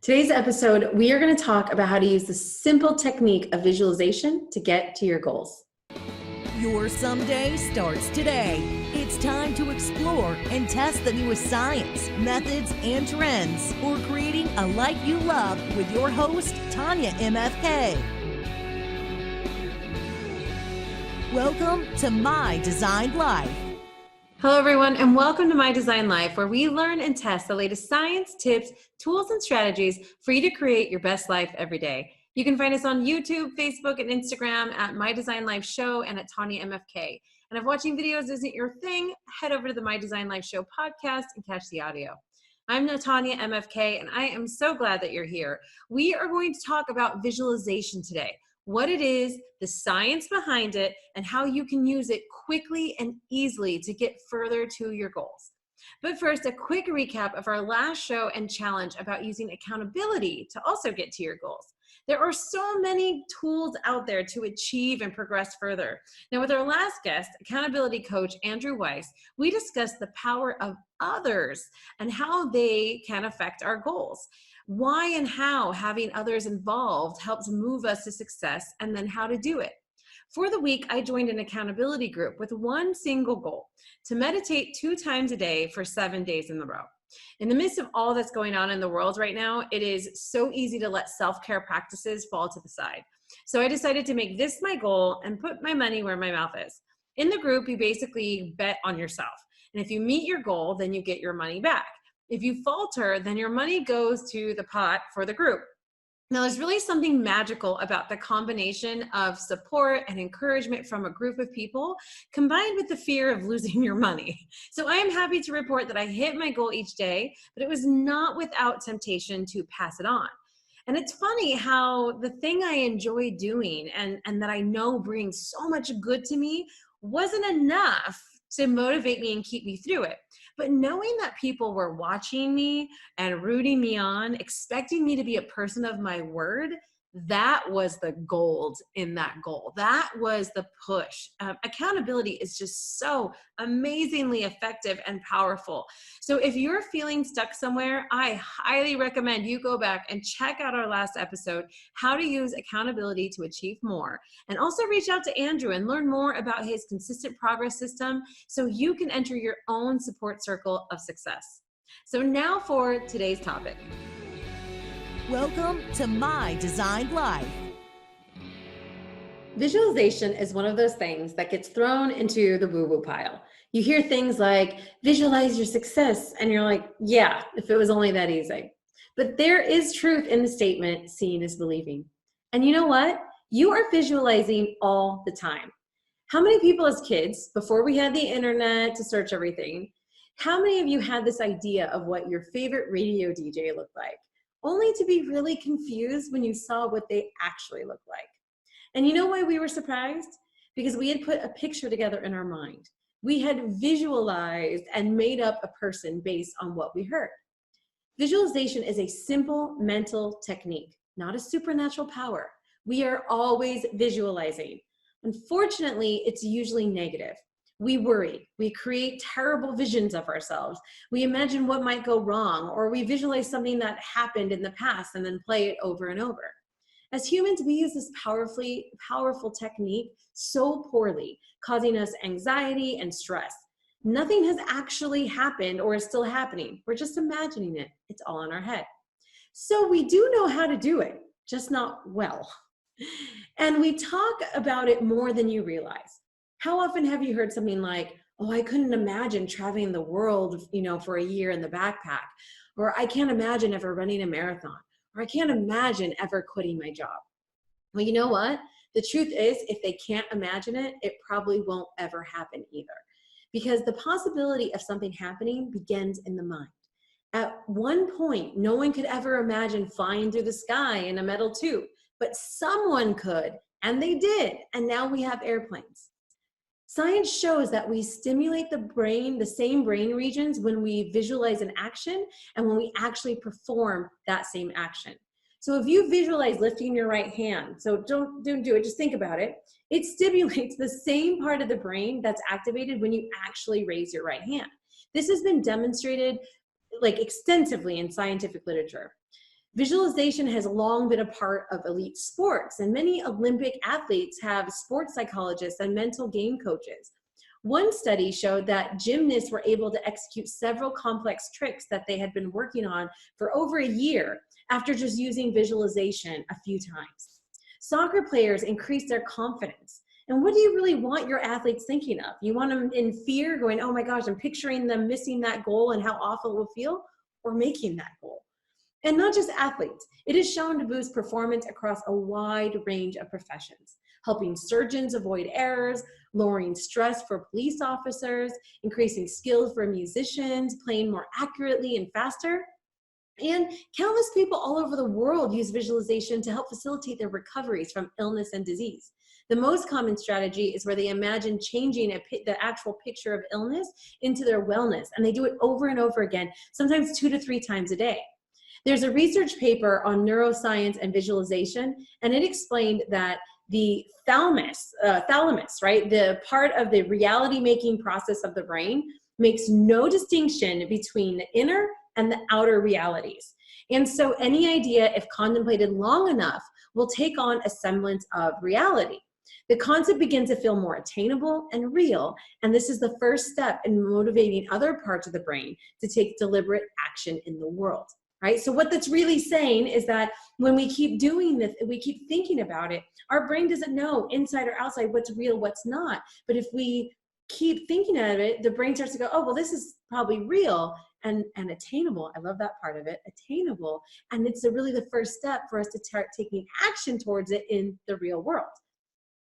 Today's episode, we are going to talk about how to use the simple technique of visualization to get to your goals. Your someday starts today. It's time to explore and test the newest science, methods, and trends for creating a life you love with your host, Tanya MFK. Welcome to My Designed Life. Hello, everyone, and welcome to My Design Life, where we learn and test the latest science, tips, tools, and strategies for you to create your best life every day. You can find us on YouTube, Facebook, and Instagram at My Design Life Show and at Tanya MFK. And if watching videos isn't your thing, head over to the My Design Life Show podcast and catch the audio. I'm Tanya MFK, and I am so glad that you're here. We are going to talk about visualization today. What it is, the science behind it, and how you can use it quickly and easily to get further to your goals. But first, a quick recap of our last show and challenge about using accountability to also get to your goals. There are so many tools out there to achieve and progress further. Now, with our last guest, accountability coach Andrew Weiss, we discussed the power of others and how they can affect our goals. Why and how having others involved helps move us to success, and then how to do it. For the week, I joined an accountability group with one single goal: to meditate 2 times a day for 7 days in a row. In the midst of all that's going on in the world right now, it is so easy to let self-care practices fall to the side. So I decided to make this my goal and put my money where my mouth is. In the group, you basically bet on yourself. And if you meet your goal, then you get your money back. If you falter, then your money goes to the pot for the group. Now, there's really something magical about the combination of support and encouragement from a group of people combined with the fear of losing your money. So I am happy to report that I hit my goal each day, but it was not without temptation to pass it on. And it's funny how the thing I enjoy doing and that I know brings so much good to me wasn't enough to motivate me and keep me through it. But knowing that people were watching me and rooting me on, expecting me to be a person of my word, that was the gold in that goal. That was the push. Accountability is just so amazingly effective and powerful. So if you're feeling stuck somewhere, I highly recommend you go back and check out our last episode, How to Use Accountability to Achieve More. And also reach out to Andrew and learn more about his consistent progress system so you can enter your own support circle of success. So now for today's topic. Welcome to My Designed Life. Visualization is one of those things that gets thrown into the woo-woo pile. You hear things like, visualize your success, and you're like, yeah, if it was only that easy. But there is truth in the statement, seeing is believing. And you know what? You are visualizing all the time. How many people as kids, before we had the internet to search everything, how many of you had this idea of what your favorite radio DJ looked like, only to be really confused when you saw what they actually looked like? And you know why we were surprised? Because we had put a picture together in our mind. We had visualized and made up a person based on what we heard. Visualization is a simple mental technique, not a supernatural power. We are always visualizing. Unfortunately, it's usually negative. We worry, we create terrible visions of ourselves. We imagine what might go wrong, or we visualize something that happened in the past and then play it over and over. As humans, we use this powerful technique so poorly, causing us anxiety and stress. Nothing has actually happened or is still happening. We're just imagining it. It's all in our head. So we do know how to do it, just not well. And we talk about it more than you realize. How often have you heard something like, oh, I couldn't imagine traveling the world, for a year in the backpack, or I can't imagine ever running a marathon, or I can't imagine ever quitting my job. Well, you know what? The truth is, if they can't imagine it, it probably won't ever happen either. Because the possibility of something happening begins in the mind. At one point, no one could ever imagine flying through the sky in a metal tube, but someone could, and they did, and now we have airplanes. Science shows that we stimulate the brain, the same brain regions, when we visualize an action and when we actually perform that same action. So if you visualize lifting your right hand, so don't do it, just think about it. It stimulates the same part of the brain that's activated when you actually raise your right hand. This has been demonstrated extensively in scientific literature. Visualization has long been a part of elite sports, and many Olympic athletes have sports psychologists and mental game coaches. One study showed that gymnasts were able to execute several complex tricks that they had been working on for over a year after just using visualization a few times. Soccer players increased their confidence. And what do you really want your athletes thinking of? You want them in fear, going, oh my gosh, I'm picturing them missing that goal and how awful it will feel, or making that goal? And not just athletes. It is shown to boost performance across a wide range of professions, helping surgeons avoid errors, lowering stress for police officers, increasing skills for musicians, playing more accurately and faster. And countless people all over the world use visualization to help facilitate their recoveries from illness and disease. The most common strategy is where they imagine changing the actual picture of illness into their wellness, and they do it over and over again, sometimes 2 to 3 times a day. There's a research paper on neuroscience and visualization, and it explained that the thalamus, right, the part of the reality-making process of the brain, makes no distinction between the inner and the outer realities. And so any idea, if contemplated long enough, will take on a semblance of reality. The concept begins to feel more attainable and real, and this is the first step in motivating other parts of the brain to take deliberate action in the world. Right? So what that's really saying is that when we keep doing this, we keep thinking about it, our brain doesn't know inside or outside what's real, what's not. But if we keep thinking of it, the brain starts to go, oh, well, this is probably real and attainable. I love that part of it, attainable. And it's really the first step for us to start taking action towards it in the real world.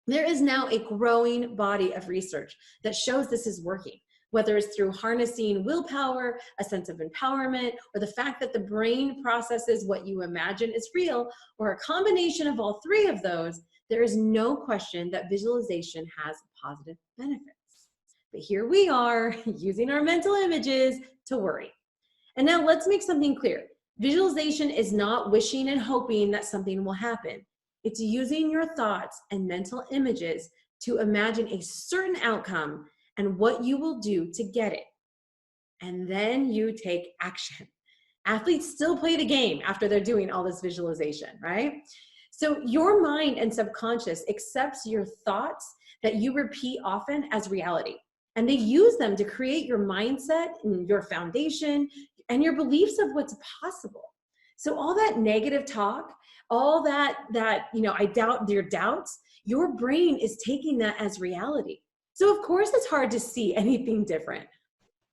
There is now a growing body of research that shows this is working, whether it's through harnessing willpower, a sense of empowerment, or the fact that the brain processes what you imagine is real, or a combination of all 3 of those. There is no question that visualization has positive benefits. But here we are using our mental images to worry. And now let's make something clear. Visualization is not wishing and hoping that something will happen. It's using your thoughts and mental images to imagine a certain outcome and what you will do to get it. And then you take action. Athletes still play the game after they're doing all this visualization, right? So your mind and subconscious accepts your thoughts that you repeat often as reality. And they use them to create your mindset and your foundation and your beliefs of what's possible. So all that negative talk, all that I doubt, your doubts, your brain is taking that as reality. So of course it's hard to see anything different.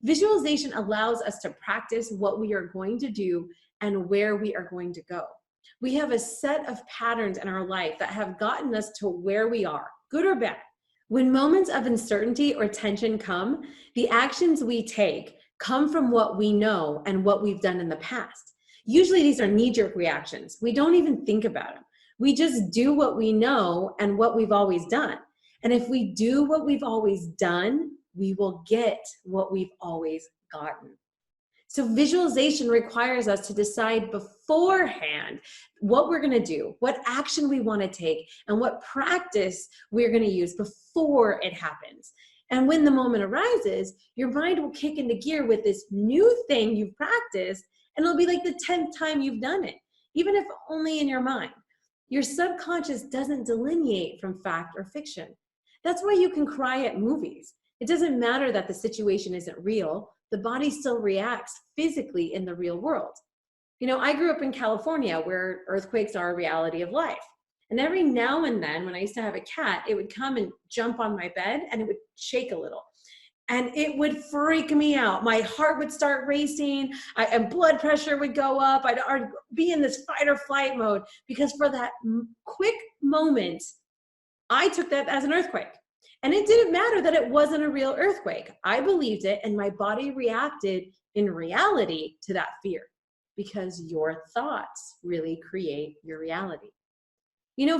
Visualization allows us to practice what we are going to do and where we are going to go. We have a set of patterns in our life that have gotten us to where we are, good or bad. When moments of uncertainty or tension come, the actions we take come from what we know and what we've done in the past. Usually these are knee-jerk reactions. We don't even think about them. We just do what we know and what we've always done. And if we do what we've always done, we will get what we've always gotten. So visualization requires us to decide beforehand what we're going to do, what action we want to take, and what practice we're going to use before it happens. And when the moment arises, your mind will kick into gear with this new thing you've practiced, and it'll be like the 10th time you've done it, even if only in your mind. Your subconscious doesn't delineate from fact or fiction. That's why you can cry at movies. It doesn't matter that the situation isn't real. The body still reacts physically in the real world. I grew up in California where earthquakes are a reality of life. And every now and then, when I used to have a cat, it would come and jump on my bed and it would shake a little. And it would freak me out. My heart would start racing, and blood pressure would go up. I'd be in this fight or flight mode because for that quick moment, I took that as an earthquake. And it didn't matter that it wasn't a real earthquake. I believed it, and my body reacted in reality to that fear because your thoughts really create your reality.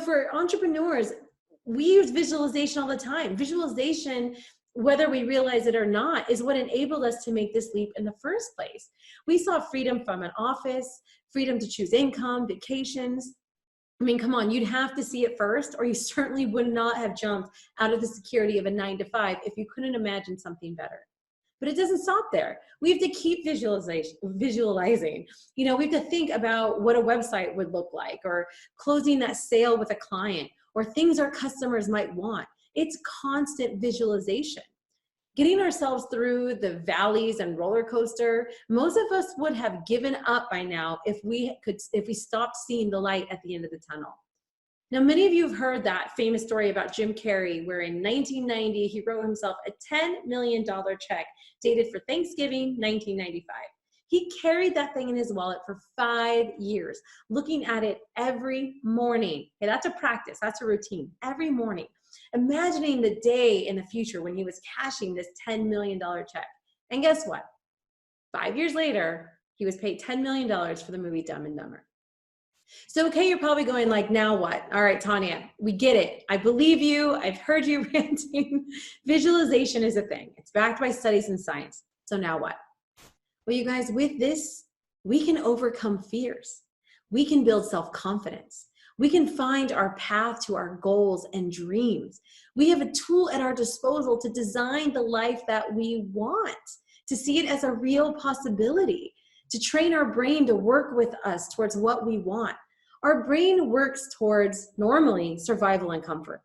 For entrepreneurs, we use visualization all the time. Visualization, whether we realize it or not, is what enabled us to make this leap in the first place. We saw freedom from an office, freedom to choose income, vacations. I mean, come on, you'd have to see it first, or you certainly would not have jumped out of the security of a 9-to-5 if you couldn't imagine something better. But it doesn't stop there. We have to keep visualizing. We have to think about what a website would look like, or closing that sale with a client, or things our customers might want. It's constant visualization. Getting ourselves through the valleys and roller coaster, most of us would have given up by now if we stopped seeing the light at the end of the tunnel. Now, many of you have heard that famous story about Jim Carrey, where in 1990, he wrote himself a $10 million check dated for Thanksgiving, 1995. He carried that thing in his wallet for 5 years, looking at it every morning. Okay, that's a practice, that's a routine, every morning. Imagining the day in the future when he was cashing this $10 million check. And guess what? 5 years later, he was paid $10 million for the movie Dumb and Dumber. So, okay, you're probably going like, now what? All right, Tanya, we get it. I believe you. I've heard you ranting. Visualization is a thing. It's backed by studies and science. So now what? Well, you guys, with this, we can overcome fears. We can build self-confidence. We can find our path to our goals and dreams. We have a tool at our disposal to design the life that we want, to see it as a real possibility, to train our brain to work with us towards what we want. Our brain works towards, normally, survival and comfort.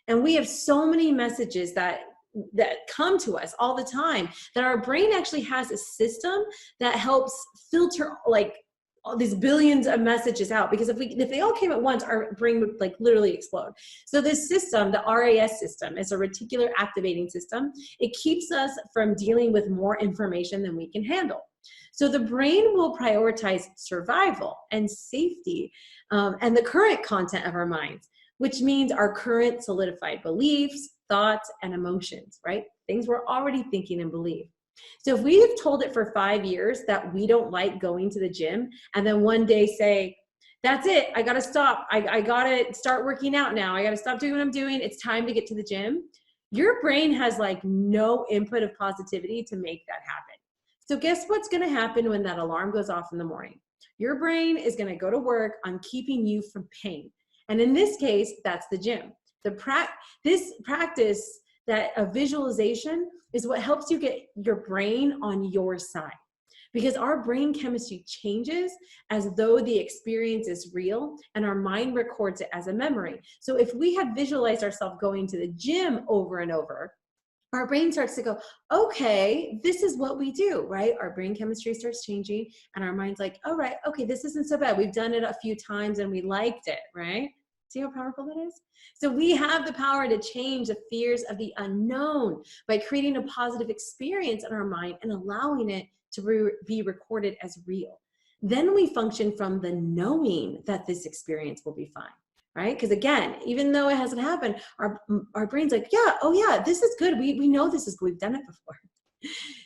And we have so many messages that come to us all the time that our brain actually has a system that helps filter like all these billions of messages out, because if they all came at once, our brain would like literally explode. So this system, the RAS system, is a reticular activating system. It keeps us from dealing with more information than we can handle. So the brain will prioritize survival and safety and the current content of our minds, which means our current solidified beliefs, thoughts, and emotions, right? Things we're already thinking and believe. So if we have told it for 5 years that we don't like going to the gym, and then one day say, that's it, I gotta stop, I gotta start working out now, I gotta stop doing what I'm doing, it's time to get to the gym, your brain has like no input of positivity to make that happen. So guess what's gonna happen when that alarm goes off in the morning? Your brain is gonna go to work on keeping you from pain. And in this case, that's the gym. This practice that a visualization is what helps you get your brain on your side, because our brain chemistry changes as though the experience is real and our mind records it as a memory. So if we had visualized ourselves going to the gym over and over, our brain starts to go, okay, this is what we do, right? Our brain chemistry starts changing and our mind's like, all right, okay, this isn't so bad. We've done it a few times and we liked it, right? See how powerful that is? So we have the power to change the fears of the unknown by creating a positive experience in our mind and allowing it to be recorded as real. Then we function from the knowing that this experience will be fine, right? Because again, even though it hasn't happened, our brain's like, yeah, oh yeah, this is good. We know this is good. We've done it before.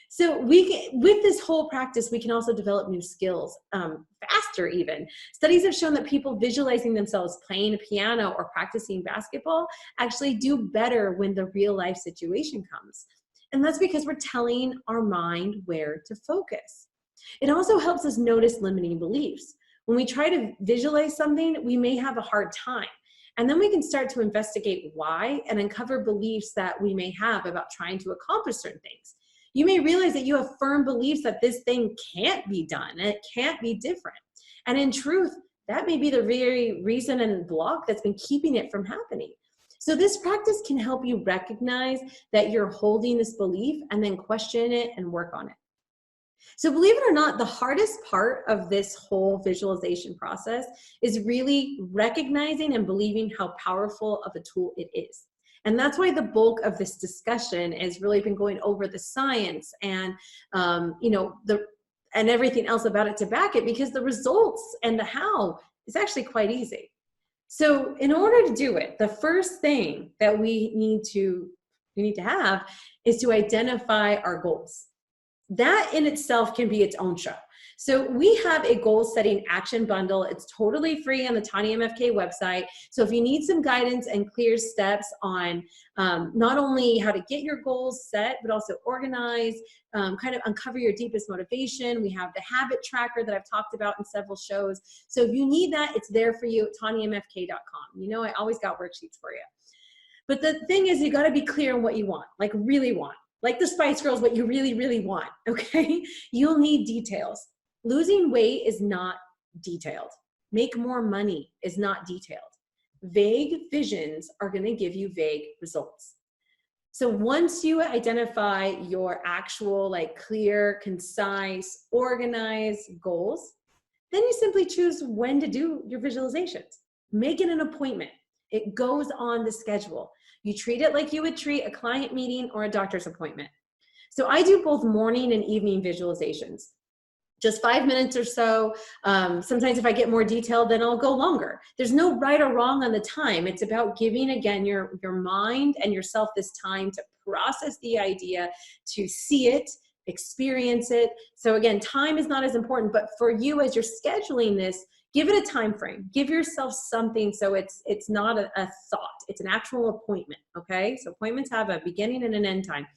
So with this whole practice, we can also develop new skills faster even. Studies have shown that people visualizing themselves playing a piano or practicing basketball actually do better when the real life situation comes. And that's because we're telling our mind where to focus. It also helps us notice limiting beliefs. When we try to visualize something, we may have a hard time. And then we can start to investigate why and uncover beliefs that we may have about trying to accomplish certain things. You may realize that you have firm beliefs that this thing can't be done and it can't be different. And in truth, that may be the very reason and block that's been keeping it from happening. So this practice can help you recognize that you're holding this belief and then question it and work on it. So believe it or not, the hardest part of this whole visualization process is really recognizing and believing how powerful of a tool it is. And that's why the bulk of this discussion has really been going over the science and, and everything else about it to back it, because the results and the how is actually quite easy. So in order to do it, the first thing that we need to have is to identify our goals. That in itself can be its own show. So we have a goal setting action bundle. It's totally free on the Tanya MFK website. So if you need some guidance and clear steps on not only how to get your goals set, but also organize, kind of uncover your deepest motivation. We have the habit tracker that I've talked about in several shows. So if you need that, it's there for you at tanyamfk.com. You know, I always got worksheets for you. But the thing is, you got to be clear on what you want, like really want. like the Spice Girls, what you really, really want, okay? You'll need details. Losing weight is not detailed. Make more money is not detailed. Vague visions are going to give you vague results. So once you identify your actual, like, clear, concise, organized goals, then you simply choose when to do your visualizations. Make it an appointment. It goes on the schedule. You treat it like you would treat a client meeting or a doctor's appointment. So I do both morning and evening visualizations. Just 5 minutes or so. Sometimes if I get more detailed, then I'll go longer. There's no right or wrong on the time. It's about giving, again, your mind and yourself this time to process the idea, to see it, experience it. So again, time is not as important, but for you as you're scheduling this, give it a time frame. Give yourself something so it's not a thought. It's an actual appointment, okay? So appointments have a beginning and an end time.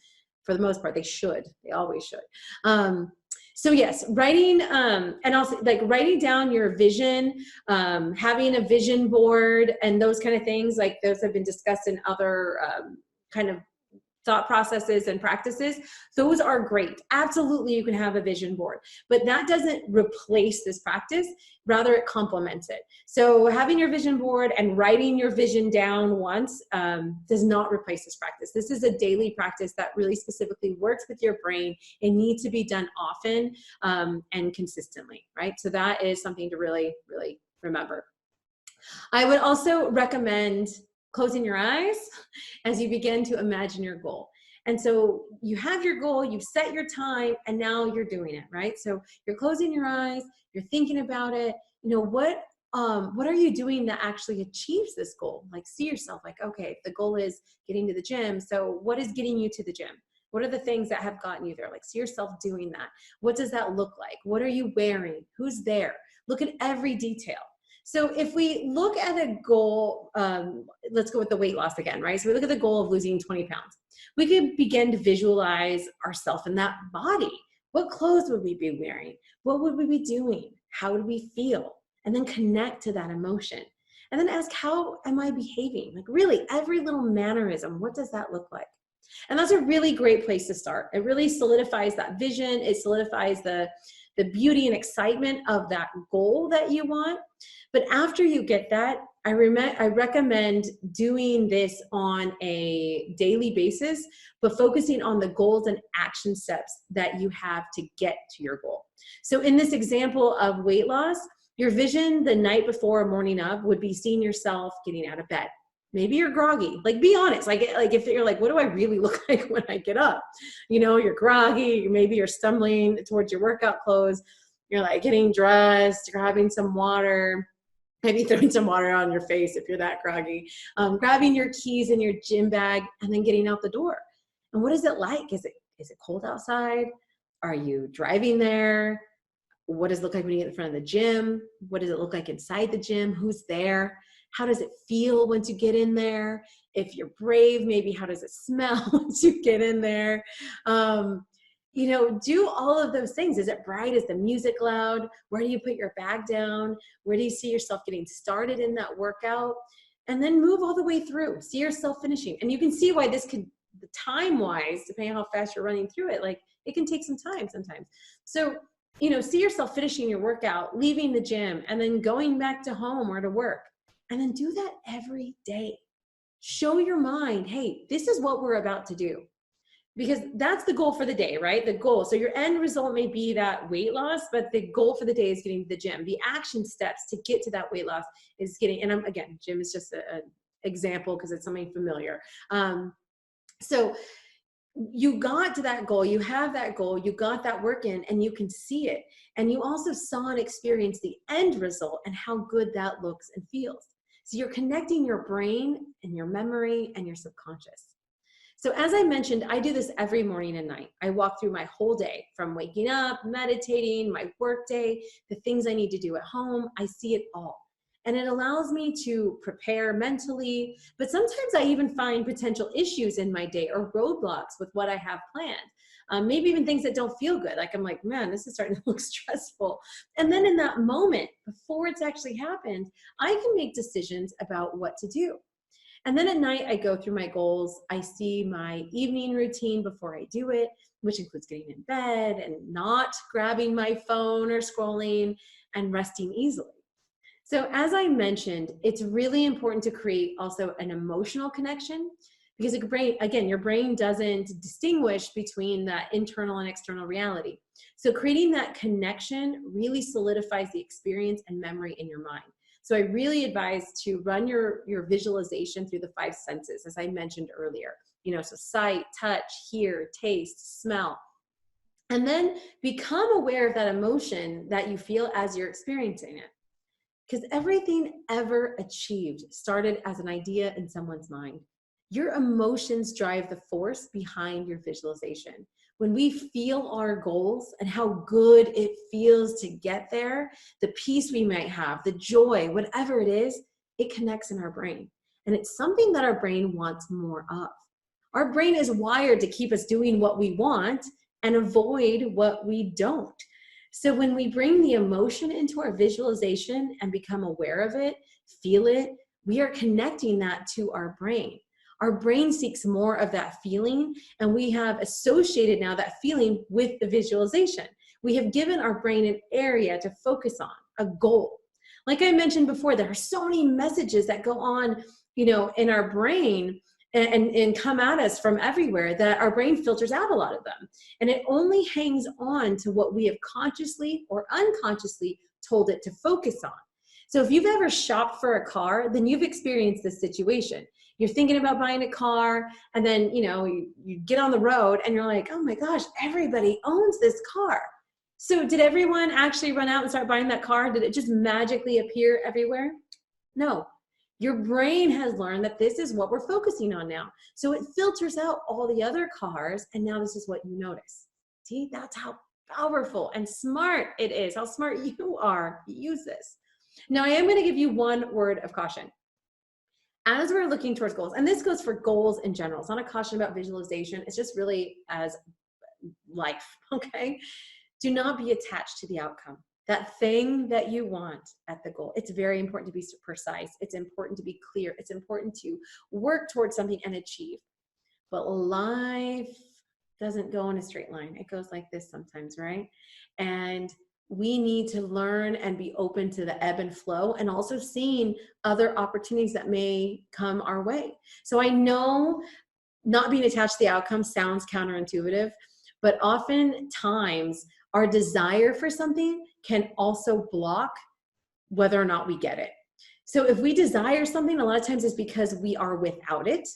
For the most part, they should. They always should. So yes, writing, and also like writing down your vision, having a vision board and those kind of things, like those have been discussed in other kind of thought processes and practices. Those are great. Absolutely, you can have a vision board, but that doesn't replace this practice. Rather, it complements it. So having your vision board and writing your vision down once does not replace this practice. This is a daily practice that really specifically works with your brain. It needs to be done often and consistently, right? So that is something to really, really remember. I would also recommend closing your eyes as you begin to imagine your goal. And so you have your goal, you've set your time, and now you're doing it, right? So you're closing your eyes, you're thinking about it. You know, what are you doing that actually achieves this goal? Like, see yourself like, okay, the goal is getting to the gym. So what is getting you to the gym? What are the things that have gotten you there? Like, see yourself doing that. What does that look like? What are you wearing? Who's there? Look at every detail. So if we look at a goal, let's go with the weight loss again, right? So we look at the goal of losing 20 pounds. We could begin to visualize ourselves in that body. What clothes would we be wearing? What would we be doing? How would we feel? And then connect to that emotion. And then ask, how am I behaving? Like, really, every little mannerism, what does that look like? And that's a really great place to start. It really solidifies that vision. It solidifies the beauty and excitement of that goal that you want. But after you get that, I recommend doing this on a daily basis, but focusing on the goals and action steps that you have to get to your goal. So in this example of weight loss, your vision the night before or morning of would be seeing yourself getting out of bed. Maybe you're groggy. Like, be honest. Like if you're like, what do I really look like when I get up? You know, you're groggy. Maybe you're stumbling towards your workout clothes. You're like getting dressed, grabbing some water, maybe throwing some water on your face if you're that groggy, grabbing your keys in your gym bag, and then getting out the door. And what is it like? Is it cold outside? Are you driving there? What does it look like when you get in front of the gym? What does it look like inside the gym? Who's there? How does it feel once you get in there? If you're brave, maybe how does it smell once you get in there? You know, do all of those things. Is it bright? Is the music loud? Where do you put your bag down? Where do you see yourself getting started in that workout? And then move all the way through. See yourself finishing. And you can see why this could, time-wise, depending on how fast you're running through it, like it can take some time sometimes. So, you know, see yourself finishing your workout, leaving the gym, and then going back to home or to work. And then do that every day. Show your mind, hey, this is what we're about to do. Because that's the goal for the day, right? The goal. So your end result may be that weight loss, but the goal for the day is getting to the gym. The action steps to get to that weight loss is getting, and again, gym is just an example because it's something familiar. So you got to that goal, you have that goal, you got that work in, and you can see it. And you also saw and experienced the end result and how good that looks and feels. So you're connecting your brain and your memory and your subconscious. So as I mentioned, I do this every morning and night. I walk through my whole day, from waking up, meditating, my work day, the things I need to do at home. I see it all. And it allows me to prepare mentally, but sometimes I even find potential issues in my day or roadblocks with what I have planned. Maybe even things that don't feel good. Like I'm like, man, this is starting to look stressful. And then in that moment, before it's actually happened, I can make decisions about what to do. And then at night, I go through my goals. I see my evening routine before I do it, which includes getting in bed and not grabbing my phone or scrolling and resting easily. So as I mentioned, it's really important to create also an emotional connection, because your brain doesn't distinguish between that internal and external reality. So creating that connection really solidifies the experience and memory in your mind. So I really advise to run your visualization through the five senses, as I mentioned earlier. So sight, touch, hear, taste, smell. And then become aware of that emotion that you feel as you're experiencing it. Because everything ever achieved started as an idea in someone's mind. Your emotions drive the force behind your visualization. When we feel our goals and how good it feels to get there, the peace we might have, the joy, whatever it is, it connects in our brain. And it's something that our brain wants more of. Our brain is wired to keep us doing what we want and avoid what we don't. So when we bring the emotion into our visualization and become aware of it, feel it, we are connecting that to our brain. Our brain seeks more of that feeling, and we have associated now that feeling with the visualization. We have given our brain an area to focus on, a goal. Like I mentioned before, there are so many messages that go on, in our brain and come at us from everywhere that our brain filters out a lot of them. And it only hangs on to what we have consciously or unconsciously told it to focus on. So if you've ever shopped for a car, then you've experienced this situation. You're thinking about buying a car, and then, you get on the road and you're like, oh my gosh, everybody owns this car. So did everyone actually run out and start buying that car? Did it just magically appear everywhere? No. Your brain has learned that this is what we're focusing on now. So it filters out all the other cars, and now this is what you notice. See, that's how powerful and smart it is, how smart you are. Use this. Now, I am going to give you one word of caution. As we're looking towards goals, and this goes for goals in general, it's not a caution about visualization, it's just really as life, okay? Do not be attached to the outcome. That thing that you want at the goal. It's very important to be precise. It's important to be clear. It's important to work towards something and achieve. But life doesn't go in a straight line. It goes like this sometimes, right? And we need to learn and be open to the ebb and flow, and also seeing other opportunities that may come our way. So I know not being attached to the outcome sounds counterintuitive, but oftentimes our desire for something can also block whether or not we get it. So if we desire something, a lot of times it's because we are without it.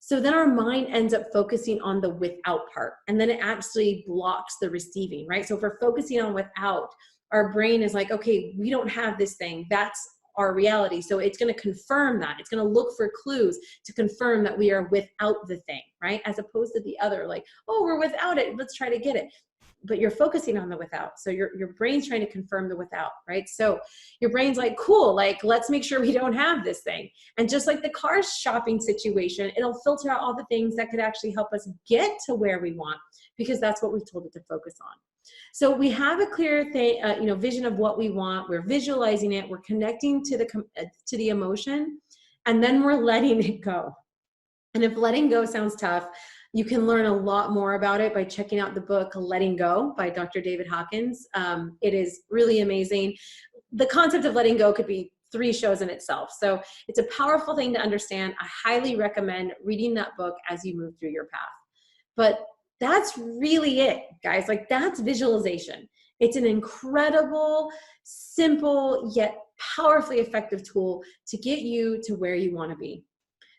So then our mind ends up focusing on the without part, and then it actually blocks the receiving, right? So if we're focusing on without, our brain is like, okay, we don't have this thing. That's our reality. So it's going to confirm that. It's going to look for clues to confirm that we are without the thing, right? As opposed to the other, like, oh, we're without it. Let's try to get it. But you're focusing on the without. So your brain's trying to confirm the without, right? So your brain's like, cool, like, let's make sure we don't have this thing. And just like the car shopping situation, it'll filter out all the things that could actually help us get to where we want, because that's what we've told it to focus on. So we have a clear thing, vision of what we want. We're visualizing it. We're connecting to the emotion, and then we're letting it go. And if letting go sounds tough, you can learn a lot more about it by checking out the book Letting Go by Dr. David Hawkins. It is really amazing. The concept of letting go could be 3 shows in itself. So it's a powerful thing to understand. I highly recommend reading that book as you move through your path. But that's really it, guys. Like, that's visualization. It's an incredible, simple, yet powerfully effective tool to get you to where you want to be.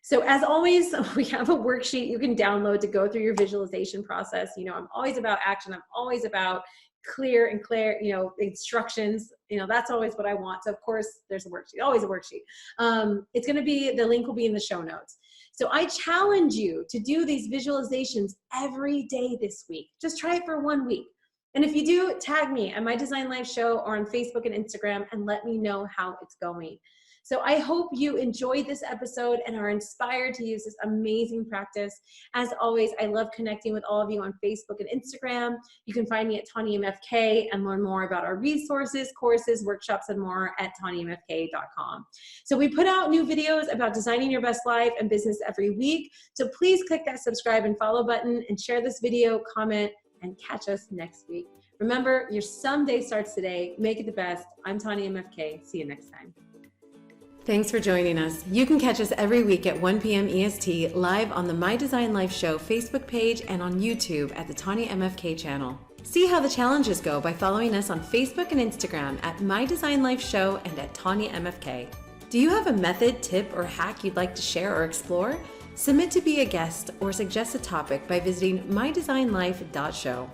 So as always, we have a worksheet you can download to go through your visualization process. I'm always about action. I'm always about clear, instructions. That's always what I want. So of course there's a worksheet, always a worksheet. The link will be in the show notes. So I challenge you to do these visualizations every day this week. Just try it for 1 week. And if you do, tag me at My Design Life Show or on Facebook and Instagram and let me know how it's going. So I hope you enjoyed this episode and are inspired to use this amazing practice. As always, I love connecting with all of you on Facebook and Instagram. You can find me at Tanya MFK and learn more about our resources, courses, workshops, and more at TanyaMFK.com. So we put out new videos about designing your best life and business every week. So please click that subscribe and follow button and share this video, comment, and catch us next week. Remember, your someday starts today. Make it the best. I'm Tanya MFK. See you next time. Thanks for joining us. You can catch us every week at 1 p.m. EST live on the My Design Life Show Facebook page and on YouTube at the Tanya MFK channel. See how the challenges go by following us on Facebook and Instagram at My Design Life Show and at Tanya MFK. Do you have a method, tip, or hack you'd like to share or explore? Submit to be a guest or suggest a topic by visiting mydesignlife.show.